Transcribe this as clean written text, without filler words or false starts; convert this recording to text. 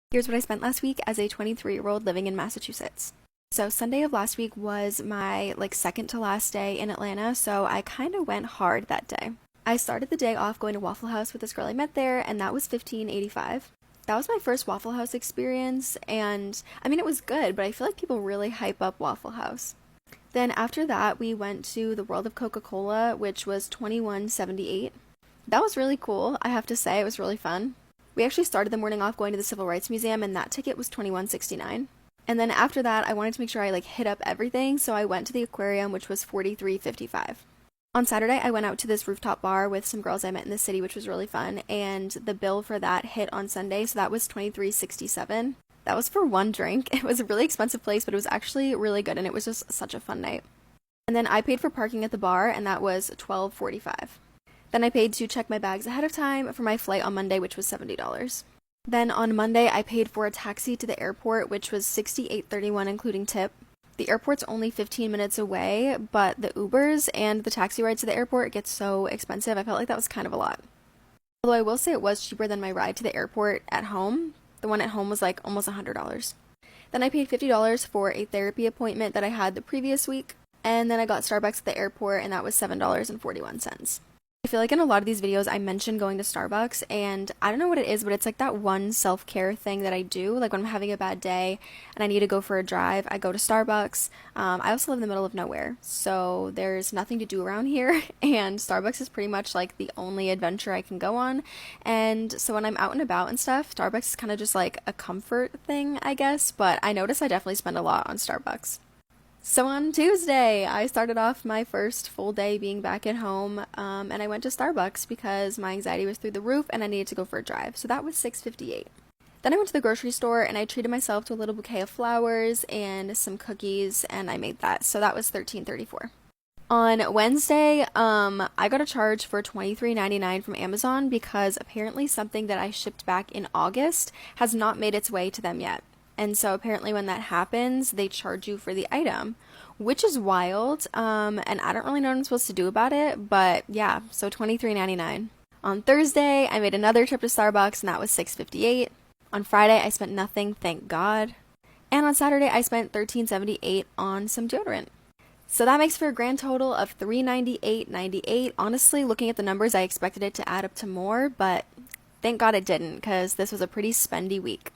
Here's what I spent last week as a 23-year-old living in Massachusetts. So Sunday of last week was my second to last day in Atlanta, so I kind of went hard that day. I started the day off going to Waffle House with this girl I met there, and that was $15.85. That was my first Waffle House experience, and I mean, it was good, but I feel like people really hype up Waffle House. Then after that, we went to the World of Coca-Cola, which was $21.78. That was really cool, I have to say. It was really fun. We actually started the morning off going to the Civil Rights Museum, and that ticket was $21.69. And then after that, I wanted to make sure I hit up everything, so I went to the aquarium, which was $43.55. On Saturday, I went out to this rooftop bar with some girls I met in the city, which was really fun, and the bill for that hit on Sunday, so that was $23.67. That was for one drink. It was a really expensive place, but it was actually really good, and it was just such a fun night. And then I paid for parking at the bar, and that was $12.45. Then I paid to check my bags ahead of time for my flight on Monday, which was $70. Then on Monday, I paid for a taxi to the airport, which was $68.31 including tip. The airport's only 15 minutes away, but the Ubers and the taxi rides to the airport get so expensive. I felt like that was kind of a lot. Although I will say it was cheaper than my ride to the airport at home. The one at home was almost $100. Then I paid $50 for a therapy appointment that I had the previous week. And then I got Starbucks at the airport, and that was $7.41. I feel like in a lot of these videos I mention going to Starbucks, and I don't know what it is, but it's that one self-care thing that I do. When I'm having a bad day and I need to go for a drive, I go to Starbucks. I also live in the middle of nowhere, so there's nothing to do around here, and Starbucks is pretty much the only adventure I can go on. And so when I'm out and about and stuff, Starbucks is kind of just a comfort thing, I guess, but I notice I definitely spend a lot on Starbucks. So on Tuesday, I started off my first full day being back at home, and I went to Starbucks because my anxiety was through the roof and I needed to go for a drive. So that was $6.58. Then I went to the grocery store and I treated myself to a little bouquet of flowers and some cookies, and I made that. So that was $13.34. On Wednesday, I got a charge for $23.99 from Amazon because apparently something that I shipped back in August has not made its way to them yet. And so apparently when that happens, they charge you for the item, which is wild, and I don't really know what I'm supposed to do about it, but yeah, so $23.99. On Thursday, I made another trip to Starbucks, and that was $6.58. On Friday, I spent nothing, thank God. And on Saturday, I spent $13.78 on some deodorant. So that makes for a grand total of $398.98. Honestly, looking at the numbers, I expected it to add up to more, but thank God it didn't, because this was a pretty spendy week.